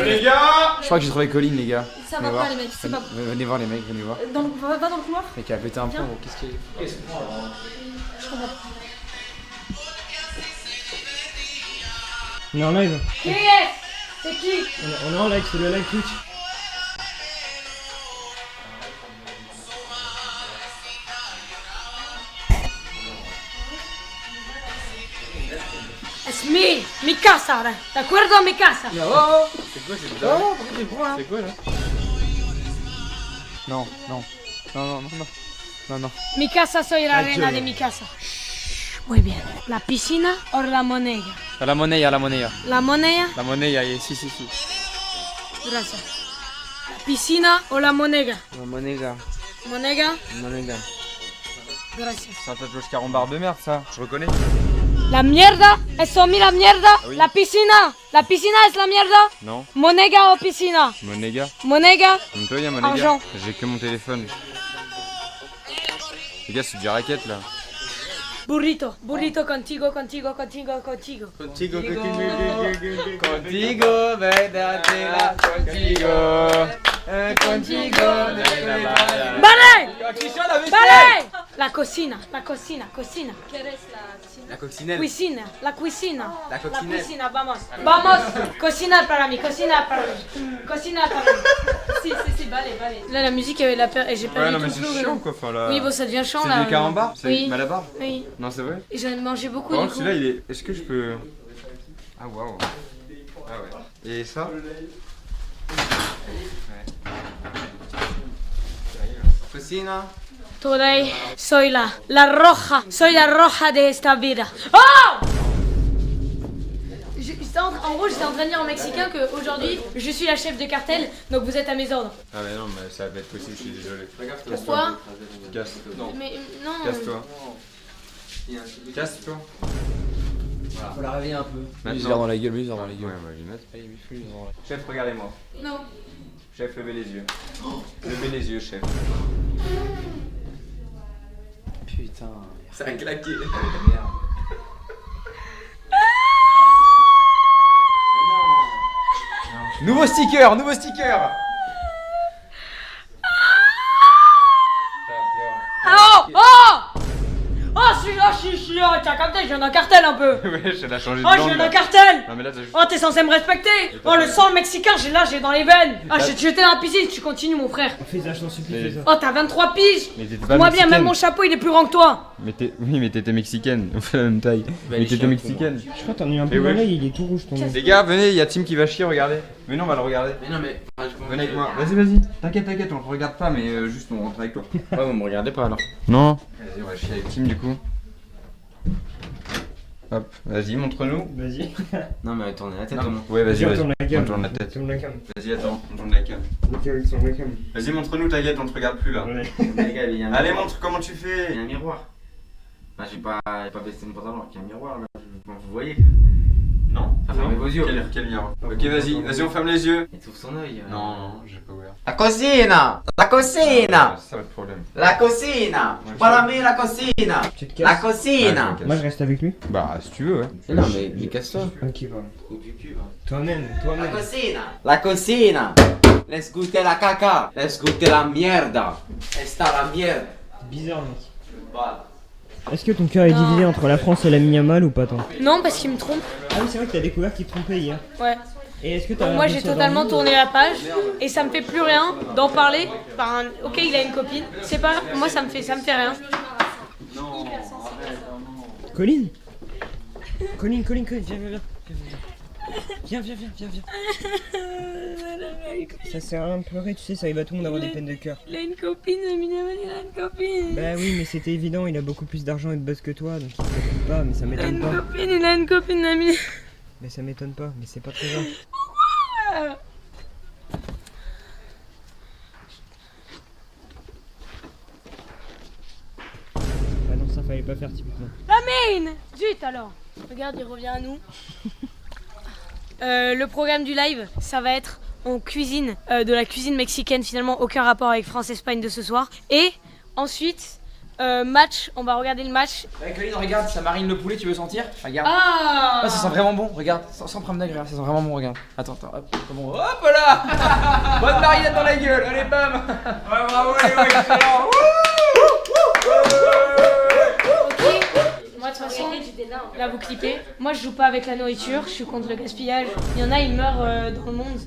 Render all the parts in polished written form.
Les gars. Je crois que j'ai trouvé Colline, les gars. Ça va pas les mecs, c'est pas... Venez voir les mecs, venez voir. Va dans le couloir. Mec, il a pété un plomb, qu'est-ce qu'il y a? Je comprends. On est en live. Qui est-ce? C'est qui? On est en live, c'est le live Twitch. Es mi casa, ¿de acuerdo? Mi casa. Oh, c'est quoi cette dame? Oh, pourquoi tu prends là? C'est quoi là? Non, non, non, non, non, non, non, non. Mi casa, soy la reina de mi casa. Shh, muy bien. ¿La piscina o la moneda? La monnaie, la monnaie. La moneda. La monnaie, si, si, si. Gracias. ¿La piscina o la moneda? La monnaie. Moneda. Monnaie. Gracias. C'est un tatouage carambar de merde ça, je reconnais. La mierda, eso mi la mierda. Oui. La piscina es la mierda. Non. Monega o piscina? Monega. Monega. Toi, il y a Monega. Argent. J'ai que mon téléphone. Les gars, c'est du racket là. Burrito, burrito contigo, contigo, contigo, contigo. Contigo, contigo, védatela, contigo. Contigo, ¡Vale! ¡Vale! La cocina, la cocina, cocina. ¿Quieres La coccinelle. Cuisina, la cuisina. La coccinelle. La cuisina, vamos. Vamos, cocina para mí, cocina para mí. Cocina para mí. Si, vale, vale. Là, la musique, j'ai perdu Ouais, non, mais tout c'est le flow, chiant là. quoi. Enfin, là... Oui, bon, ça devient chiant C'est là. du carambar? C'est Oui. Malabar? Oui. Non, c'est vrai? Et j'en ai mangé beaucoup Par du contre, coup. celui-là, il est. Est-ce que je peux. Ah, waouh. Ah, ouais. Et ça? Cocina. Today soy la roja de esta vida. Oh! En gros, j'étais en train de dire en mexicain qu'aujourd'hui, je suis la chef de cartel, donc vous êtes à mes ordres. Ah, mais non, mais ça va pas être possible, je suis désolé. Pourquoi? Casse-toi. Non. Mais non. Casse-toi. Casse-toi. Faut la réveiller un peu. Maintenant. dans la gueule, lui, dans la gueule. Ouais, moi, je vais mettre. Allez, lui, chef, regardez-moi. Non. Chef, levez les yeux. Levez les yeux, chef. Putain. Ça a claqué. Merde. Nouveau sticker, nouveau sticker. Oh! Oh! Oh, t'as capté, je viens d'un cartel un peu. Ouais, je l'ai changé de Oh, je langue, viens là. d'un cartel. Non, mais là, t'as juste. Oh, t'es censé me respecter. Oh, le sang mexicain, j'ai dans les veines. Ah, j'ai jeté dans la piscine, tu continues, mon frère. Fais ça, je t'en supplie, fais ça. Oh, t'as 23 piges. Mais t'étais pas Moi bien, mexicaine. même mon chapeau, il est plus grand que toi. Mais t'es. Oui, mais t'étais mexicaine. On fait la même taille. Mais aller t'étais chier un peu, mexicaine. Je crois que t'en as eu un Et peu ouais. dans l'œil, il est tout rouge ton nez. Les gars, venez, il y a Tim qui va chier, regardez. Venez, on va le regarder. Mais non, mais. Venez avec moi. Vas-y, vas-y. T'inquiète, t'inquiète, on te regarde pas, mais juste on rentre avec toi. Ouais, vous me regardez pas alors. Non. Vas-y, on va chier avec Tim du coup. Hop, vas-y, montre-nous. Vas-y. Non, mais tournez la tête Non. au moins. Ouais, vas-y, On vas-y. tourne la cam. On tourne la tête. Tourne la cam. Vas-y, attends, on tourne la cam. Ok, tourne la cam. Vas-y, montre-nous ta guette, on te regarde plus là. Ouais. Les gars, il y a un Allez, miroir. montre comment tu Il fais. y a un miroir. Bah, j'ai pas baissé mon pantalon, il y a un miroir là. Bon, vous voyez. Non. Ah, fermez vos yeux. Quel miroir. Ok, vas-y, vas-y, on ferme les yeux. Il trouve son œil. Non, non, j'ai pas ouvert. La cocina! La cocina! Ça va être problème. La cocina! Para mí la cocina! Tu te La casses. cocina! Moi, je reste avec lui. Bah, si tu veux, ouais. Non, mais casse-toi. Ok, pardon. Coupe du cul, hein. Toi-même, La toi-même. cocina! La cocina! Let's goûter la caca! Let's goûter la mierda! Esta la mierda! Bizarre, mec. Voilà. Est-ce que ton cœur est divisé entre la France et la Myanmar ou pas, toi? Non, parce qu'il me trompe. Ah oui, c'est vrai que t'as découvert qu'il te trompait hier. Ouais. Et est-ce que t'as. Moi, j'ai réussi à totalement dormir tourné la page et ça me fait plus rien d'en parler. Enfin, ok, il a une copine. C'est pas. Moi, ça me fait rien. Colline Colline, viens, viens. Ça sert à rien de pleurer, tu sais, ça arrive à tout le monde d'avoir des peines de cœur. Il a une copine, évidemment, il a une copine. Bah oui, mais c'était évident, il a beaucoup plus d'argent et de buzz que toi, donc il te préoccupe pas, mais ça Il a m'étonne une pas. copine, il a une copine, Amine. Mais ça m'étonne pas, mais c'est pas très grave. Bah non, ça fallait pas faire typiquement. Amine! Zut alors. Regarde, il revient à nous. Le programme du live, ça va être on cuisine de la cuisine mexicaine, finalement aucun rapport avec France-Espagne de ce soir. Et ensuite, Match, on va regarder le match. Avec Colline, regarde, ça marine le poulet, tu veux sentir? Regarde. Ah, Ah, ça sent vraiment bon, regarde, sans prendre regarde, ça sent vraiment bon, regarde. Attends, hop, bon, hop là. Bonne marinade dans la gueule, allez, bam. Ouais, bravo, Léo, excellent. Ok. Moi de toute façon, là vous clippez. Moi je joue pas avec la nourriture, je suis contre le gaspillage. Il y en a, ils meurent dans le monde.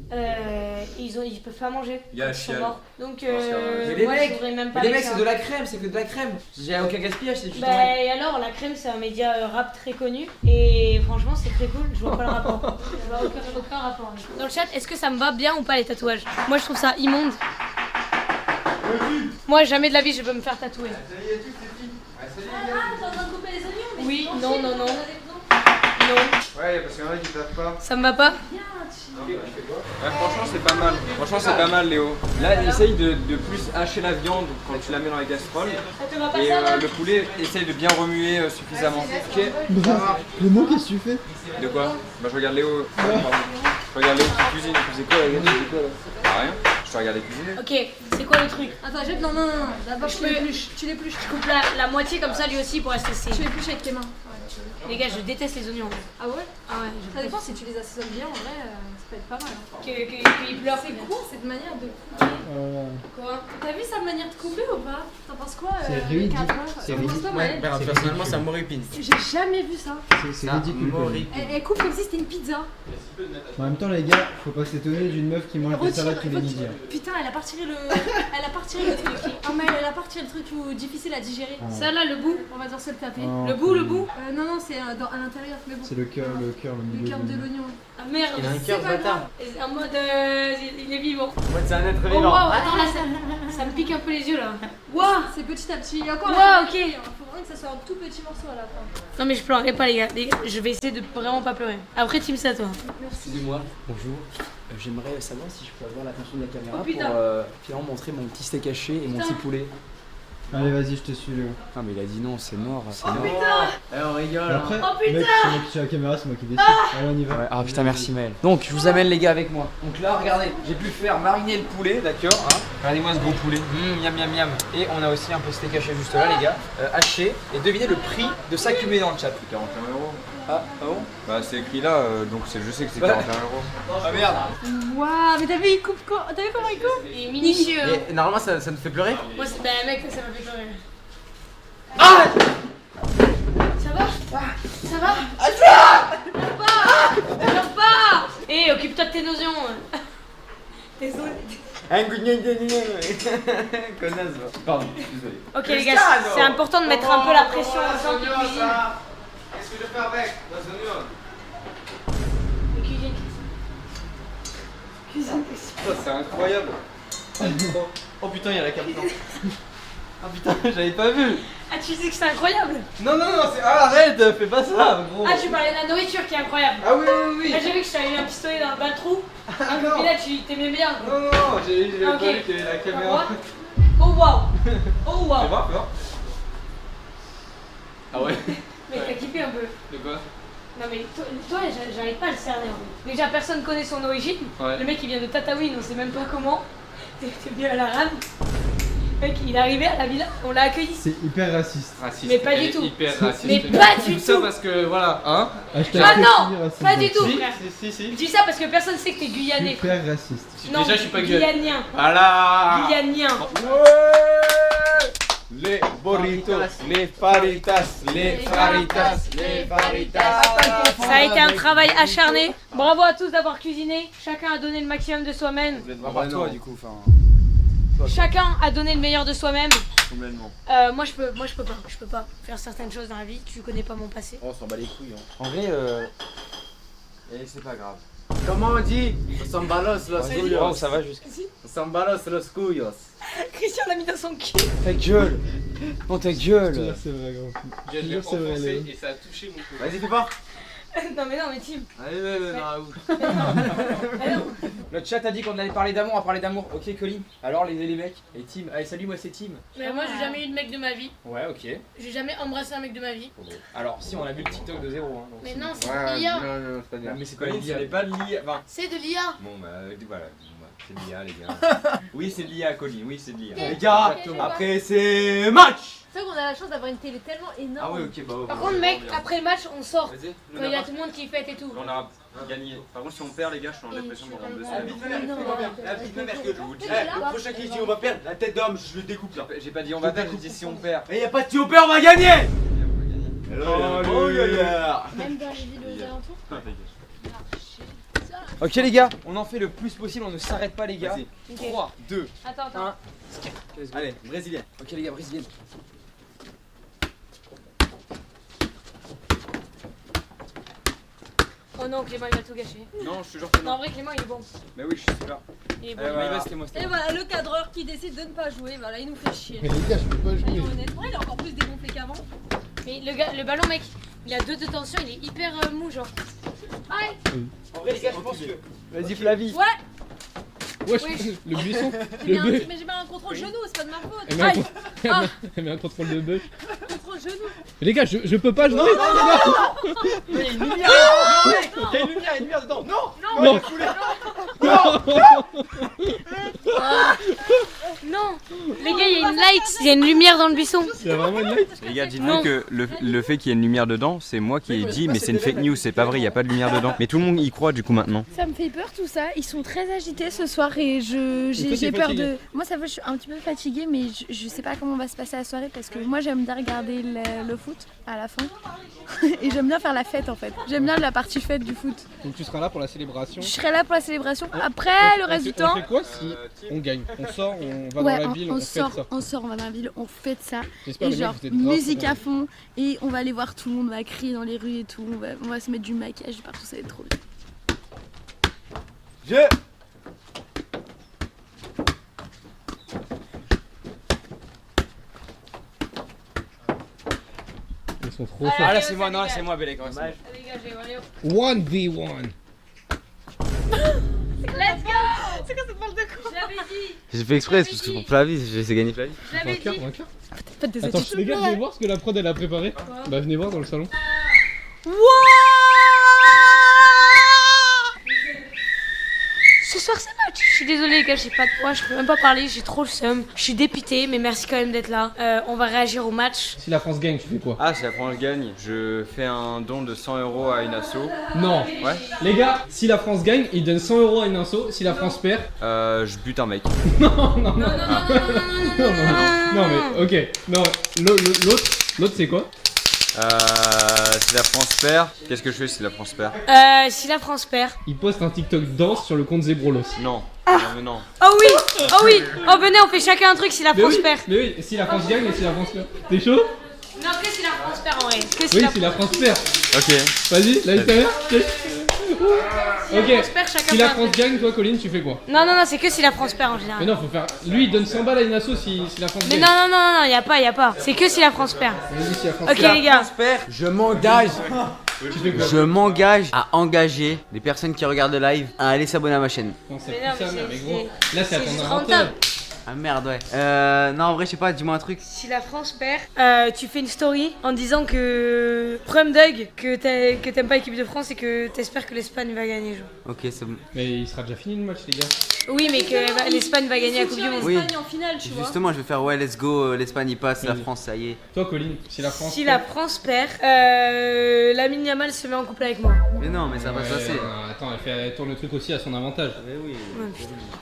Ils peuvent pas manger. Il y a un Ils sont chien. morts. Donc Mais les moi mecs, je voudrais même pas. Mais les avec mecs, ça. c'est de la crème, c'est que de la crème. J'ai aucun gaspillage, c'est juste un Bah et alors, la crème c'est un média rap très connu et franchement c'est très cool, je vois pas le rapport. Je vois aucun rapport. Dans le chat, est-ce que ça me va bien ou pas les tatouages? Moi je trouve ça immonde. Moi jamais de la vie je peux me faire tatouer. T'es en train de couper les oignons, mais Oui, tu non, manges non, les non. oignons. Non, Ouais, parce qu'il y en a qui savent pas. ça me va pas. Ouais, franchement, c'est pas mal. Franchement, c'est pas mal, Léo. Là, essaye de plus hacher la viande quand tu la mets dans les casseroles. Ça te va pas Et ça là? le poulet, essaye de bien remuer suffisamment. Ok. Le nom, qu'est-ce que tu fais? De quoi? Bah, je regarde Léo. Pardon. Je regarde Léo qui cuisine. Tu faisais quoi, la gars? Tu faisais quoi là? Bah, rien. Je te regardais cuisiner. Ok, c'est quoi le truc? Attends, jette, non, non, non, d'abord Je tu peux- l'épluches, tu l'épluches. Je coupe la moitié comme ça lui aussi pour rester Tu sain. l'épluches avec tes mains. Les gars, je déteste les oignons. Ah ouais? Ah ouais, Ça dépend si tu les assaisonnes bien, en vrai, ça peut être pas mal. hein. Qu'il pleure. C'est quoi cette manière de couper? Quoi? T'as vu sa manière de couper ou pas? T'en penses quoi? C'est le ridicule. cadreur C'est T'en penses ridicule. quoi, Maëlle? Personnellement, ça m'horripile. J'ai jamais vu ça. C'est ridicule. quand même. Elle coupe comme si c'était une pizza. En même temps, les gars, faut pas s'étonner d'une meuf qui mange des salades tous les midis. Putain, elle a pas retiré le. Elle a pas retiré le truc. Oh, mais elle a pas retiré le truc difficile à digérer. Ça là, le bout. On va devoir se le taper. Oh, Le bout, le bout. Non, non, c'est à l'intérieur, mais bon. C'est le cœur, le Le milieu. cœur de l'oignon. Ah merde. Il a un C'est cœur pas bâtard. grave. Et en mode, il est vivant. Ouais, c'est un être Oh vivant. waouh, attends là, ça me pique un peu les yeux là. Waouh. C'est petit à petit. Il y a encore Wow, ok. Il faut vraiment que ça soit un tout petit morceau à la fin. Non mais je pleurerai pas les gars. Je vais essayer de vraiment pas pleurer. Après, team ça toi. Excusez-moi, bonjour. J'aimerais savoir si je peux avoir l'attention de la caméra Oh, putain. pour finalement montrer mon petit steak haché et mon petit poulet. Allez, vas-y, je te suis, Léo. Ah mais il a dit non, c'est mort. C'est Oh mort. putain. Eh, on rigole. Après, Oh, putain. mec, c'est moi qui suis à la caméra, c'est moi qui décide. Allez, on y va. Ouais, ah putain merci Maël. Donc je vous amène les gars avec moi. Donc là regardez, j'ai pu faire mariner le poulet, d'accord hein. Regardez-moi ce gros poulet. Miam miam miam. Et on a aussi un peu de steak haché juste là les gars, haché. Et devinez le prix de ça cumulé dans le chat. 41 euros. Ah bon? Bah, c'est écrit là, donc je sais que c'est Ouais. 41 euros. Ah merde. Waouh, mais t'as vu, il coupe quoi? T'as vu comment il coupe? Il est minutieux. hein. Et normalement, ça nous fait pleurer. Moi, c'est. Bah, mec, ça m'a fait pleurer. Ah! Ça va? Ça va? Pleure pas! Pleure pas! Eh, occupe-toi de tes notions. Désolé. Connasse, va. Pardon, désolé. Ok les gars, c'est important de mettre un peu la pression aux gens qui cuisinent. Qu'est-ce que je fais avec la oignons? Cuisine. Cuisine. Putain, c'est incroyable. Oh putain, il y a la caméra. Ah putain, j'avais pas vu. Ah, tu sais que c'est incroyable? Non, non, non, c'est. Ah, arrête, fais pas ça, gros. Ah, tu parlais de la nourriture qui est incroyable. Ah oui, oui, oui. Ah, j'ai vu que je t'avais mis un pistolet dans le trou. Ah Et non. là, tu t'aimais bien. Non, non, non, j'ai Ah, pas ok. vu qu'il y avait la caméra. Oh waouh! Oh Fais waouh! voir, fais voir. Ah ouais. Mais t'as kiffé un peu. De quoi? Non mais toi j'arrive pas à le cerner en fait. Déjà personne connaît son origine. Ouais. Le mec il vient de Tataouine, on sait même pas comment. T'es bien à la rame. Le mec il est arrivé à la villa, on l'a accueilli. C'est hyper raciste. Raciste. Mais pas du Elle est tout. Hyper raciste. Mais pas du Tout ça tout. parce que voilà, hein. Hashtag Ah Sophie non! raciste. Pas du tout Si, frère. si. Je dis ça parce que personne sait que t'es guyanais. frère. Hyper raciste. Non, Déjà, je suis pas guyanais. guyanien. Voilà. Guyanien. Les burritos, les faritas, les faritas, les faritas. Ça a été un travail acharné. Bravo à tous d'avoir cuisiné. Chacun a donné le maximum de soi-même. À part toi du coup, enfin. Chacun a donné le meilleur de soi-même. Complètement. Moi je peux pas faire certaines choses dans la vie. Tu connais pas mon passé. Oh, on s'en bat les couilles, hein. En vrai, Et c'est pas grave. Comment on dit? Son balos los oh, cuyos. ça va jusqu'ici. Son balos los cuyos. Christian l'a mis dans son cul. Ta gueule. Oh ta Je te gueule. jure, c'est vrai, gros. Je l'ai jure, c'est vrai, enfoncé Léo. et ça a touché mon cou. Vas-y, fais voir. Non mais Tim. Allez, non, Ah non. Le chat a dit qu'on allait parler d'amour, on va parler d'amour. Ok Colin. Alors les mecs. Et Tim. Allez salut, moi c'est Tim. Mais moi j'ai jamais eu de mec de ma vie. Ouais ok. J'ai jamais embrassé un mec de ma vie. Alors si on a vu le TikTok de 0 hein. Donc, Mais si- non, c'est Ouais, de l'IA. non, c'est pas bien. Mais c'est quoi Colline, l'IA? ce n'est pas de l'IA. Enfin, C'est de l'IA. bon, bah voilà, c'est de l'IA, les gars. Oui, c'est de l'IA, Colline, oui, c'est de l'IA. Les gars, Ok, après c'est match. C'est vrai qu'on a la chance d'avoir une télé tellement énorme. Ah ouais, ok, bah ouais. Par contre, mec, après le match, on sort. Vas-y, Quand il y a tout le monde qui fête et tout. on a gagné. Par contre, si on perd, les gars, je suis en dépression pendant 2 semaines. Le prochain qui dit on va perdre, la tête d'homme, je le découpe là. J'ai pas dit on va perdre, j'ai dit si on perd. Et y a pas de si on perd, on va gagner. Même dans les villes aux alentours. Ok les gars, on en fait le plus possible, on ne s'arrête pas les gars. Vas-y. Ok. 3, 2, Attends. 1. Allez, brésilien. Ok les gars, brésilienne. Oh non, Clément, il va tout gâcher. Non, je te jure que Non, en non. vrai, Clément, il est bon. Mais oui, je suis super. Il est bon. Eh, voilà. Mais c'était moi, c'était Et moi. voilà, le cadreur qui décide de ne pas jouer, voilà, il nous fait chier. Mais les gars, je peux pas jouer. Soyons honnêtes. Ouais, il est encore plus dégonflé qu'avant. Mais le ballon, mec, il a 2 de tension, il est hyper mou, genre. Aïe. En vrai, les gars, je pense que. Vas-y Flavie. Ouais, Wesh, Oui. le buisson, j'ai mis le un- bœuf. mais j'ai mis un contrôle genou, c'est pas de ma faute. Elle met un Aïe, con- elle met un contrôle de bœuf. contrôle genou. Mais les gars, je peux pas jouer. Il y a une lumière. Il y a une lumière dedans. Non. Non. Non. Les gars, il y a une light, il y a une lumière dans le buisson. Il y a vraiment une light. Les gars, Non. dites-vous que le fait qu'il y ait une lumière dedans, c'est moi qui ai dit, mais c'est une fake news, c'est pas vrai, il y a pas de lumière dedans. Mais tout le monde y croit du coup maintenant. Ça me fait peur tout ça, ils sont très agités ce soir et toi, j'ai t'es peur fatiguée. de... Moi ça va, je suis un petit peu fatiguée mais je sais pas comment va se passer la soirée parce que moi j'aime bien regarder le foot à la fin et j'aime bien faire la fête en fait. J'aime bien la partie fête du foot. Donc tu seras là pour la célébration. Je serai là pour la célébration, après le reste du On temps... fait quoi si on gagne? On sort, on va Ouais, dans la ville, on fait ça. on sort, on va dans la ville, on fête ça. J'espère Et les mecs, genre vous êtes grave musique contents. à fond et on va aller voir tout le monde, on va crier dans les rues et tout, on va se mettre du maquillage partout, ça va être trop bien. Ils sont trop Ah, forts. Ah là c'est moi, non là c'est moi Bélec. Dégagez, allez, hop. 1v1. Let's go. C'est quoi cette balle de con? Je l'avais dit. J'ai fait exprès, c'est parce que pour Flavie, j'ai laissé gagner Flavie. Je l'avais dit. Faites des Attends, les gars, venez voir ce que la prod elle a préparé. Bah venez voir dans le salon. Ce soir c'est match. Je suis désolée les gars, j'ai pas de poids, je peux même pas parler, j'ai trop le seum. Je suis dépitée, mais merci quand même d'être là. On va réagir au match. Si la France gagne, tu fais quoi? Ah, si la France gagne, je fais un don de 100 € à une asso. Non. Ouais. Les gars, si la France gagne, ils donnent 100 € à une asso. Si la France perd, Je bute un mec. non mais ok. Non, l'autre c'est quoi? Si la France perd, qu'est-ce que je fais si la France perd? Si la France perd. Il poste un TikTok danse sur le compte Zebrolos. Non. Non, mais non. Oh oui. Oh venez, on fait chacun un truc si la Mais France oui, perd. mais oui, si la France gagne et si la France perd. T'es chaud? Non, que si la France perd en vrai. Que si Oui, la si la France perd. Ok. Vas-y, la ta Ok. France perd, chacun Si la fait un France truc. gagne, toi Colline, tu fais quoi? Non, c'est que si la France perd en Mais général. non, faut faire. Lui, il donne 100 balles à une asso si la France Mais gagne. non, y a pas. C'est que si la France perd. Vas-y, si la France Ok perd. les gars. Je m'engage. Tu fais quoi? Je m'engage à engager les personnes qui regardent le live à aller s'abonner à ma chaîne. Non, c'est Mais non, plus ça, mais mais c'est- gros. Là, c'est à c'est ton juste inventaire. rentable. Ah merde, ouais. Non, en vrai, je sais pas, dis-moi un truc. Si la France perd, tu fais une story en disant que Prum Dug, que t'aimes pas l'équipe de France et que t'espères que l'Espagne va gagner. Genre. Ok, c'est bon. Mais il sera déjà fini le match, les gars. Oui, mais que l'Espagne va gagner la Coupe du Monde. Oui. L'Espagne en finale, tu vois. Justement, je vais faire ouais, let's go, l'Espagne y passe, la Vas-y. France, ça y est. Toi, Colline, si la France Si perd. la France perd, Lamine Yamal se met en couple avec moi. Mais non, mais ça va se passer. Non, attends, elle tourne le truc aussi à son avantage.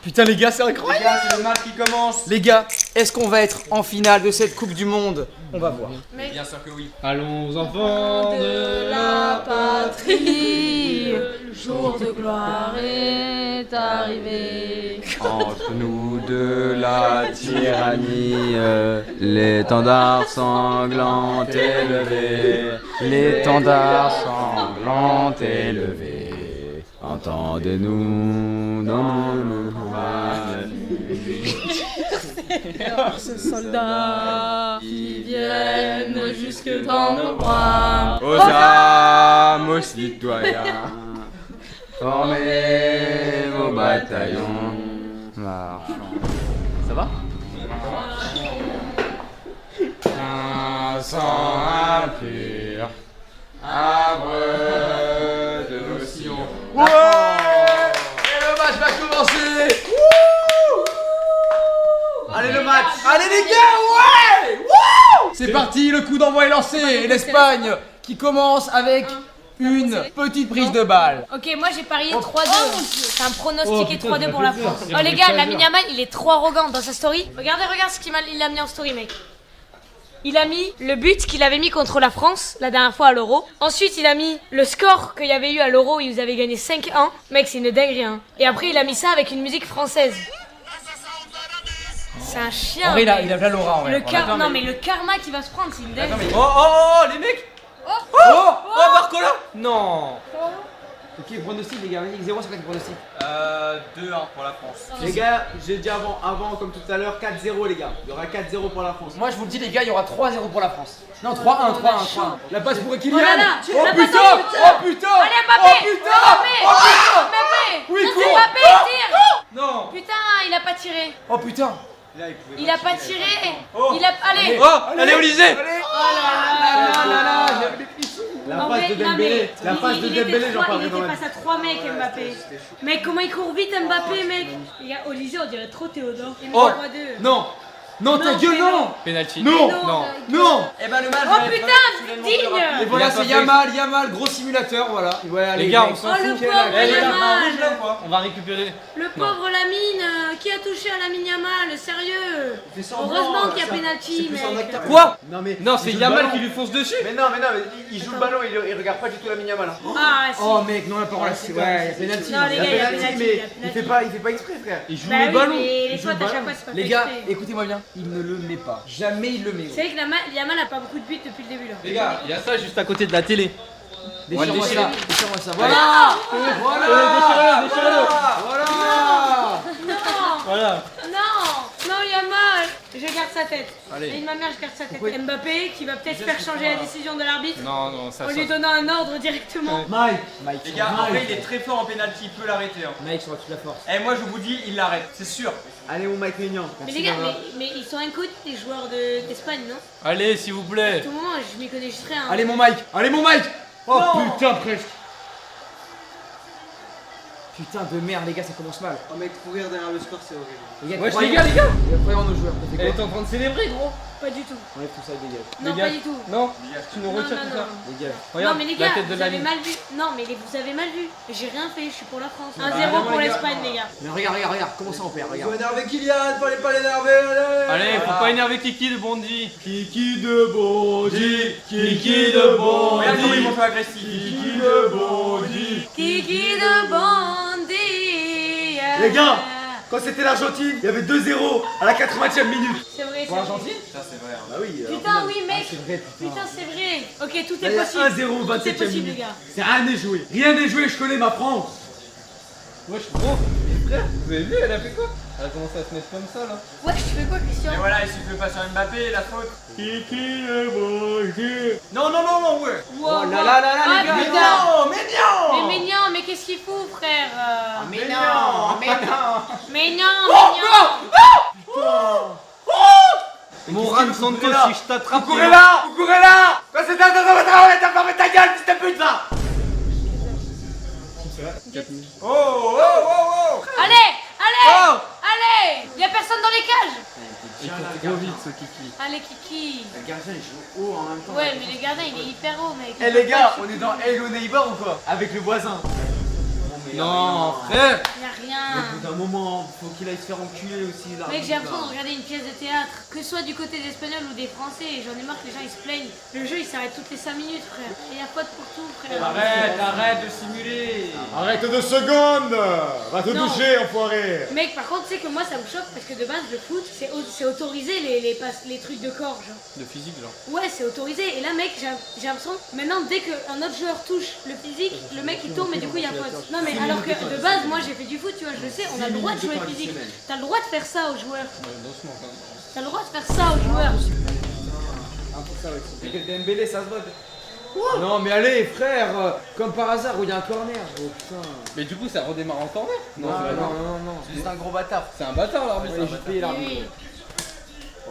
Putain les gars, c'est incroyable. Les gars, c'est le match qui commence. Les gars, est-ce qu'on va être en finale de cette Coupe du Monde? On va voir. Bien sûr que oui. Allons aux enfants De la patrie, le jour de gloire est arrivé. Entre nous de la tyrannie, l'étendard sanglant est levé, l'étendard sanglant est levé. Entendez-nous dans nos Ce soldats qui viennent jusque dans nos bras. Aux âmes, aux citoyens. formez vos bataillons. Marchons. Ça va? Un sang impur, arbre de nos sillons. Ouais. Et le match va commencer. Wouh. Allez le match. Allez les gars, ouais. Wouh. C'est parti, le coup d'envoi est lancé. Et l'Espagne qui commence avec une petite prise de balle. Ok, moi j'ai parié 3-2. C'est un pronostiqué 3-2 pour la France. Oh les gars, Lamine Yamal, il est trop arrogant dans sa story. Regardez ce qu'il a mis en story, mec. Il a mis le but qu'il avait mis contre la France la dernière fois à l'Euro. Ensuite, il a mis le score qu'il y avait eu à l'Euro, ils avaient gagné 5-1. Mec, c'est une dinguerie, hein. Et après, il a mis ça avec une musique française. C'est un chien. En vrai, il a plein l'aura en vrai. Non, mais le karma qu'il va se prendre, c'est une dinguerie. Oh, les mecs. Oh, Barcola. Non. Ok, pronostic les gars, vas-y, 0 c'est quoi le pronostic? 2-1 pour la France. Les gars, j'ai dit avant comme tout à l'heure, 4-0 les gars. Il y aura 4-0 pour la France. Moi je vous le dis les gars, il y aura 3-0 pour la France. Non, 3-1, 3-1. La passe pour Kylian. Oh là là, Oh la putain, passe en but. oh putain. Allez, Mbappé. Oh putain. Mbappé. Oui, Non, cours. c'est Mbappé, il tire. Non. Putain, il a pas tiré. Oh putain. Il a pas tiré. Il a. Allez. Oh, allez Olysée. Allez. Oh là là, j'avais des frissons. La En passe vrai, de non, mais Dembélé, la passe de Dembélé, j'en parlerai dans Il la était face à 3 mecs, Mbappé. Mec, comment il court vite, Mbappé, mec. Les gars, Olysée, on dirait trop Théodore. Il met Oh 3-2. non. Non, ta gueule, non. Penalty. Non. Non. Non. Eh ben le match. Oh putain, digne. Et voilà, Il a c'est pas Yamal, gros simulateur, voilà. Ouais, allez, Les gars, mec. on s'en Oh, le fout. pauvre Eh, les gars, Yamal. quoi. on va récupérer. Le pauvre Lamine, qui a touché à Lamine Yamal, sérieux. Heureusement qu'il y a pénalty, mec. Quoi? Non mais Non, il c'est joue le Yamal ballon. qui lui fonce dessus. Mais il joue le ballon, il regarde pas du tout la Yamal. Ah, si. Oh mec, non la parole là, ouais, pénalty. Non, les gars, il y a penalty, pénalty. mais il fait pas exprès frère. Il joue Bah le oui, ballon. mais les fautes à chaque fois, c'est pas Les fait gars, exprès. écoutez-moi bien, il ne le met pas. Jamais il le met. C'est vrai que Yamal a pas beaucoup de buts depuis le début là. Les gars, il y a ça juste à côté de la télé. Déchire-moi déchirer. ça, déchire-moi ça. Voilà. Voilà. Déchirez-le. Voilà. Non. Voilà. Non, Yamal. Je garde sa tête. Allez. Et ma mère, je garde sa tête. Mbappé qui va peut-être faire changer la décision de l'arbitre Non, ça en lui donnant un ordre directement. Mike, Les gars, en vrai, il est très fort en pénalty, il peut l'arrêter. Hein. Mike, sur toute la force. Et moi, je vous dis, il l'arrête, c'est sûr. Allez mon Mike Mignon. Mais les gars, mais ils sont inconnus les joueurs d'Espagne, non? Allez, s'il vous À plaît. tout moment, je m'y connais juste rien. Allez mon Mike, Oh putain presque. Putain de merde les gars, ça commence mal. Oh mec, courir derrière le score c'est horrible. Les Wesh, croyons- les gars. croyons en nos joueurs. Elle est en train de célébrer, gros. Pas du tout. On tout ça, dégage. Non, Les gars. pas du tout. Non, tu nous Non, retires non, tout ça. non. Dégage. Regarde, Non mais les la gars, tête de vous avez Lamine. mal vu. Non mais vous avez mal vu. J'ai rien fait, je suis pour la France. 1-0 non, pour les gars. l'Espagne les gars. Mais regarde, comment ça on perd, regarde. énerver Kylian, fallait pas l'énerver, Allez, faut pas énerver Kiki de Bondy. Kiki de Bondy, Kiki de Bondy, Regarde comment ils vont jouer agressif. Kiki de Bondy. Kiki de Bondy. Les gars, quand c'était l'Argentine, il y avait 2-0 à la 80e minute. C'est vrai, Pour c'est vrai. l'Argentine? Ça, c'est vrai. Hein. Bah oui. Putain, oui mec. C'est vrai, putain. Putain, c'est vrai. Ok, tout Là, est il y a possible. 1-0 au Tout est 27e possible les minute. gars. C'est rien n'est joué. Rien n'est joué, je connais ma France. Wesh, gros. Vous avez vu, elle a fait quoi? Elle a commencé à se mettre comme ça là. Ouais, tu fais quoi Christian? Et voilà, il suffit pas sur Mbappé, la faute. Kiki de Bondy. Non, ouais. Wow, Oh là là là là, ah, les gars. putain. Mais Mais mignon, mais qu'est-ce qu'il fout frère? Mais non. Mignon, Mon Ram Santos, si je t'attrape. Courez là, Quand c'est ta gueule, fils de pute va. Oh. Allez. Y'a personne dans les cages. Il court trop vite ce Kiki. Allez Kiki. Le gardien il joue haut en même temps. Ouais, mais le gardien il est hyper haut mec. Eh les gars, on est dans Hello Neighbor ou quoi? Avec le voisin. Non, frère. Y'a Au rien. bout d'un moment, faut qu'il aille se faire enculer aussi là. Mec, j'ai l'impression de regarder une pièce de théâtre, que ce soit du côté des Espagnols ou des Français, et j'en ai marre que les gens ils se plaignent. Le jeu il s'arrête toutes les 5 minutes, frère. Et y'a pas de pour tout, frère. Arrête de simuler. Arrête 2 secondes. Va te Non. doucher, enfoiré. Mec, par contre, tu sais que moi ça me choque parce que de base, le foot c'est autorisé les trucs de corps, genre. De physique, genre. Ouais, c'est autorisé. Et là, mec, j'ai l'impression, maintenant, dès qu'un autre joueur touche le physique, le mec il tombe et du coup il y a faute. Non, mais alors que de base, moi j'ai fait du foot, tu vois, je le sais, on a le droit de jouer physique. T'as le droit de faire ça aux joueurs. Doucement quand même. T'as le droit de faire ça aux joueurs. Dembélé, ça se vote. Non mais allez frère, comme par hasard où il y a un corner. Oh putain. Mais du coup, ça redémarre en corner. Non, non. C'est un gros bâtard. C'est un bâtard l'arbitre. Allez, j'ai payé l'arbitre. Oui.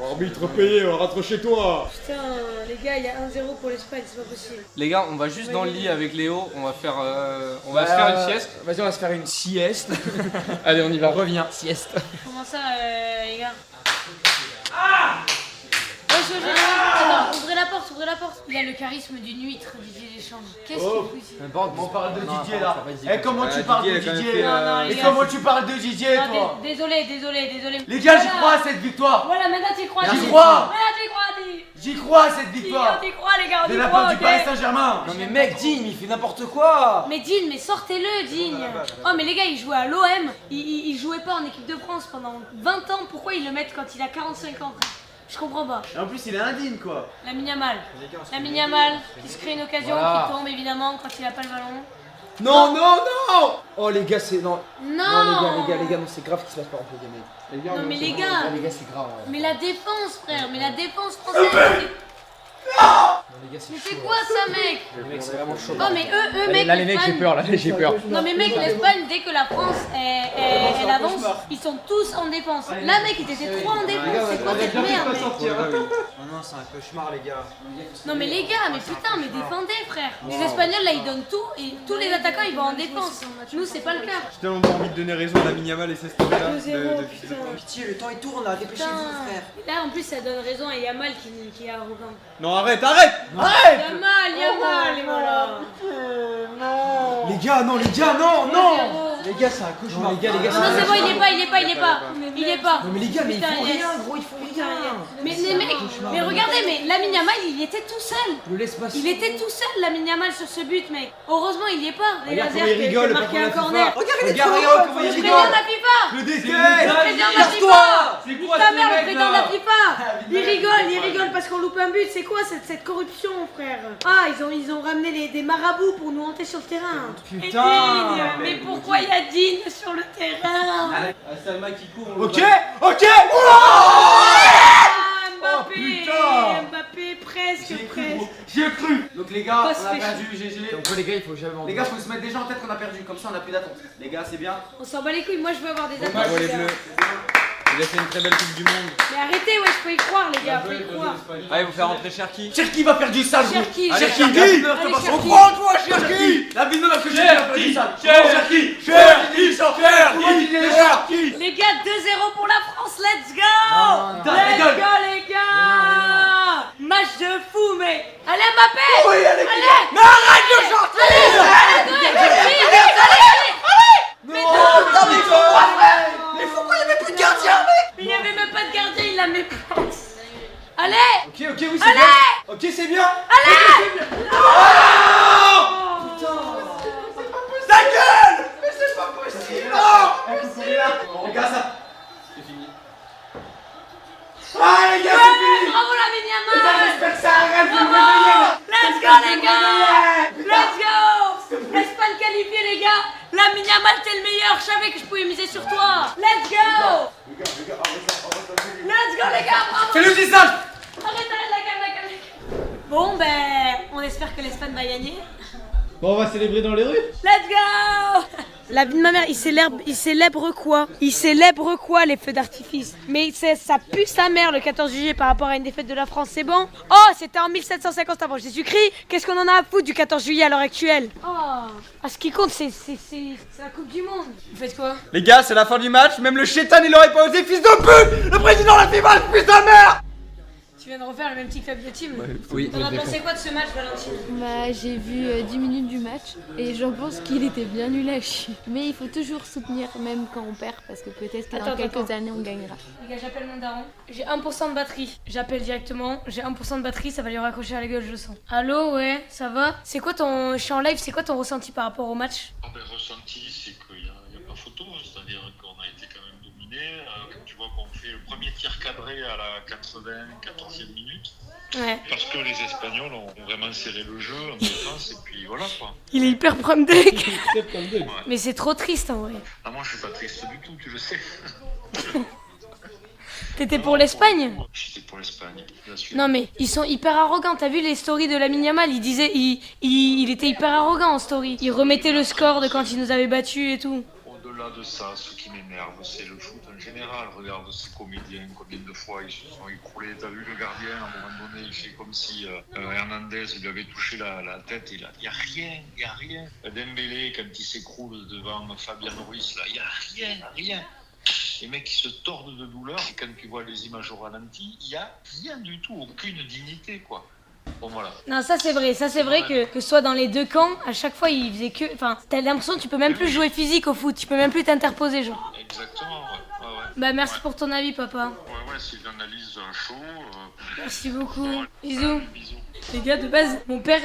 Arbitre payé, rentre chez toi. Putain, les gars, il y a 1-0 pour l'Espagne, c'est pas possible. Les gars, on va juste dans le lit avec Léo. On va faire, on va se faire une sieste. Vas-y, on va se faire une sieste. Allez, on y va. Reviens, sieste. Comment ça, les gars? Ouais, chaud, attends, ouvrez la porte, ouvrez la porte. Il a le charisme d'une huître, Didier Deschamps. Qu'est-ce qu'il fout ici? On parle de Didier là. Eh, comment tu parles de Didier? Non, les Et gars, comment tu parles de Didier, non, toi? désolé. Les gars, j'y Voilà. crois à cette victoire. Voilà, maintenant tu crois. J'y crois. Voilà, tu crois, dis. J'y crois à cette victoire. On y croit, les gars, on De y la croit, part du ok. Paris Saint-Germain. Non mais mec, Digne, il fait n'importe quoi. Mais Digne, mais sortez-le, Digne. Oh, mais les gars, il jouait à l'OM. Il jouait pas en équipe de France pendant 20 ans. Pourquoi ils le mettent quand il a 45 ans? Je comprends pas. Et en plus, il est indigne, quoi. Lamine Yamal, qui se crée une occasion, Voilà. qui tombe évidemment quand il a pas le ballon. Non. Oh les gars, c'est non. Non. Les gars, non, c'est grave ce qui se passe par exemple, les mecs. Non mais les gars, Les gars, c'est grave. Ouais. mais la défense, frère, mais la défense française. Non, les gars, Mais c'est c'est chaud. quoi ça, mec? Les mecs, c'est vraiment chaud. Oh mais eux mec, Là les mecs, j'ai l'Espagne- peur, là j'ai peur. Non mais mec, l'Espagne, dès que la France elle avance, ils sont tous en défense. Là mec, ils étaient trois en défense, c'est quoi cette merde mec? Non, c'est un cauchemar les gars. Non mais les gars, mais putain, mais défendez frère. Les Espagnols là, ils donnent tout et tous les attaquants ils vont en défense. Nous c'est pas le cas. J'ai tellement pas envie de donner raison à Lamine Yamal et ses stories là. 2-0, putain. Pitié, le temps il tourne là, dépêchez-vous frère. Là en plus ça donne raison à Yamal qui est arrogant. Non, arrête. Yamal, et voilà. Les gars, non. 2-0. Les gars, c'est un cauchemar. Les gars, Non, c'est bon, il est pas. Non mais les gars, mais ils Putain, font yes. rien gros, ils font rien. Mais les mecs, mais regardez, mais Lamine Yamal, il était tout seul. Le laisse passer. Il était tout seul, Lamine Yamal, sur ce but, mec. Heureusement, il y est pas. Les Regarde lasers comment il rigole, qui le marqué un patron de la corner. FIFA. Regarde comment Le il président rigole. de la FIFA. Le déteste. Le président de la FIFA. Ta mère, le président de la FIFA. Il rigole parce qu'on loupe un but. C'est quoi cette corruption, frère? Ah, ils ont ramené des marabouts pour nous hanter sur le terrain. Putain. Et Digne, mais pourquoi il y a Digne sur le terrain? Salma qui court. Ok. Ah, Mbappé, putain. Mbappé, presque. J'y ai cru. Donc les gars, Pas se on a fait perdu, GG. Donc les gars, il faut jamais Les gars, faut se mettre déjà en tête qu'on a perdu, comme ça on a plus d'attente. Les gars, c'est bien. On s'en bat les couilles, moi je veux avoir des attaques. Bravo les les gars. bleus. Il a fait une très belle Coupe du Monde. Mais arrêtez, ouais, je peux y croire, les gars, faut y croire. Allez, vous faire rentrer Cherki. Cherki va faire du sale, gros. Cherki, Allez, Cherki. Cherki. Allez, Cherki. On croit en toi, Cherki. La vie de meuf que j'ai va faire du sale. Cherki. Les gars, 2-0 pour la France, let's go! Non, Let's go, les gars! Match de fou, mec! Allez, Mbappé! Oui, allez. Allez! Mais arrête de chanter. Mais pourquoi il y avait plus de gardien, mec? il n'y avait même pas de gardien, il l'a mis pas. Allez! Ok, oui, c'est bien. Ok, c'est bien. Ta gueule. Mais c'est pas possible. Non. Regarde ça. C'est fini. Ah, les gars, c'est fini. Bravo, Lamine Yamal! J'espère que ça arrête de me réveiller, là. Let's go, les gars! Let's go! L'Espagne qualifiée, les gars! Lamine Yamal, t'es le meilleur! Je savais que je pouvais miser sur toi! Let's go! Let's go, les gars! Bravo! Fais-le du sale. Arrête la cam. Bon, ben, on espère que l'Espagne va gagner. Bon, on va célébrer dans les rues. Let's go! La vie de ma mère, il célèbre quoi les feux d'artifice? Mais ça pue sa mère le 14 juillet par rapport à une défaite de la France, c'est bon? Oh, c'était en 1750 avant Jésus-Christ. Qu'est-ce qu'on en a à foutre du 14 juillet à l'heure actuelle? Oh, ce qui compte, c'est la Coupe du Monde. Vous faites quoi? Les gars, c'est la fin du match. Même le chétan, il aurait pas osé, fils de pute. Le président de la FIFA, le fils de sa mère. Tu viens de refaire le même TikTok de Tim? Oui. T'en as pensé quoi de ce match, Valentine? Bah, j'ai vu 10 minutes du match et j'en pense qu'il était bien nul à chier. Mais il faut toujours soutenir même quand on perd parce que peut-être que dans quelques années on gagnera. Les gars, j'appelle mon daron. J'ai 1% de batterie. J'appelle directement. J'ai 1% de batterie, ça va lui raccrocher à la gueule, je le sens. Allô, ouais, ça va? C'est quoi ton... Je suis en live, c'est quoi ton ressenti par rapport au match? Ressenti, c'est qu'il n'y a pas photo, c'est-à-dire qu'on a été quand même dominé. Tu vois qu'on fait le premier tir cadré à la 94e minute. Ouais. Parce que les Espagnols ont vraiment serré le jeu en défense et puis voilà quoi. Il est hyper prom deck. Mais c'est trop triste en vrai. Ah, moi je suis pas triste du tout, tu le sais. T'étais pour l'Espagne? J'étais pour l'Espagne, bien sûr. Non mais ils sont hyper arrogants. T'as vu les stories de Lamine Yamal? Il disait, il était hyper arrogant en story. Il remettait le score de quand il nous avait battus et tout. Au-delà de ça, ce qui m'énerve, c'est le foot en général. Regarde ces comédiens, combien de fois ils se sont écroulés. T'as vu le gardien, à un moment donné, il fait comme si Hernandez lui avait touché la tête. Il y a rien. Dembélé, quand il s'écroule devant Fabien Ruiz, là, il y a rien. Les mecs qui se tordent de douleur, et quand tu vois les images au ralenti, il n'y a rien du tout, aucune dignité, quoi. Bon, voilà. Non, ça c'est vrai que ce soit dans les deux camps, à chaque fois il faisait que. Enfin, t'as l'impression que tu peux même plus jouer physique au foot, tu peux même plus t'interposer, genre. Exactement, ouais. Bah, merci pour ton avis, papa. Ouais, c'est une analyse chaud. Merci beaucoup. Bisous. Les gars, de base, mon père,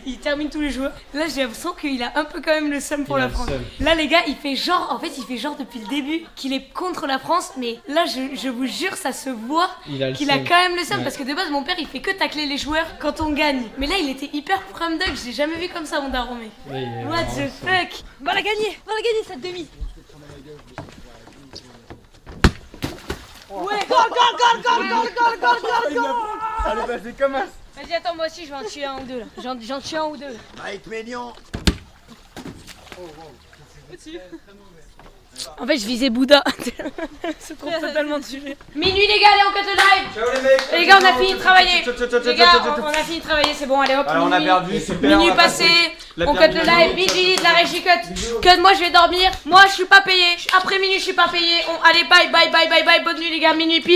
il termine tous les joueurs. Là, j'ai l'impression qu'il a un peu quand même le seum pour la France. Là, les gars, il fait genre depuis le début qu'il est contre la France. Mais là, je vous jure, ça se voit qu'il a quand même le seum. Parce que de base, mon père, il fait que tacler les joueurs quand on gagne. Mais là, il était hyper prom dog. J'ai jamais vu comme ça, mon daron, mec. What the fuck? On va la gagner cette demi. Ouais, goal. Allez, vas-y, commence. Vas-y, attends, moi aussi, je vais en tuer un ou deux là. J'en tue un ou deux là. Mike Maignan. En fait, je visais Bouddha. C'est trop totalement de sujet. Minuit, les gars, allez, on cut le live. Ciao les mecs. Les gars, on a fini de travailler. Les gars, on a fini de travailler, c'est bon, allez hop. Alors, on a perdu, super. Minuit passé, on cut le live. Bidi, de la régie cut. Moi, je vais dormir. Moi, je suis pas payé. Après minuit, je suis pas payé. Allez, bye, bonne nuit, les gars, minuit pile.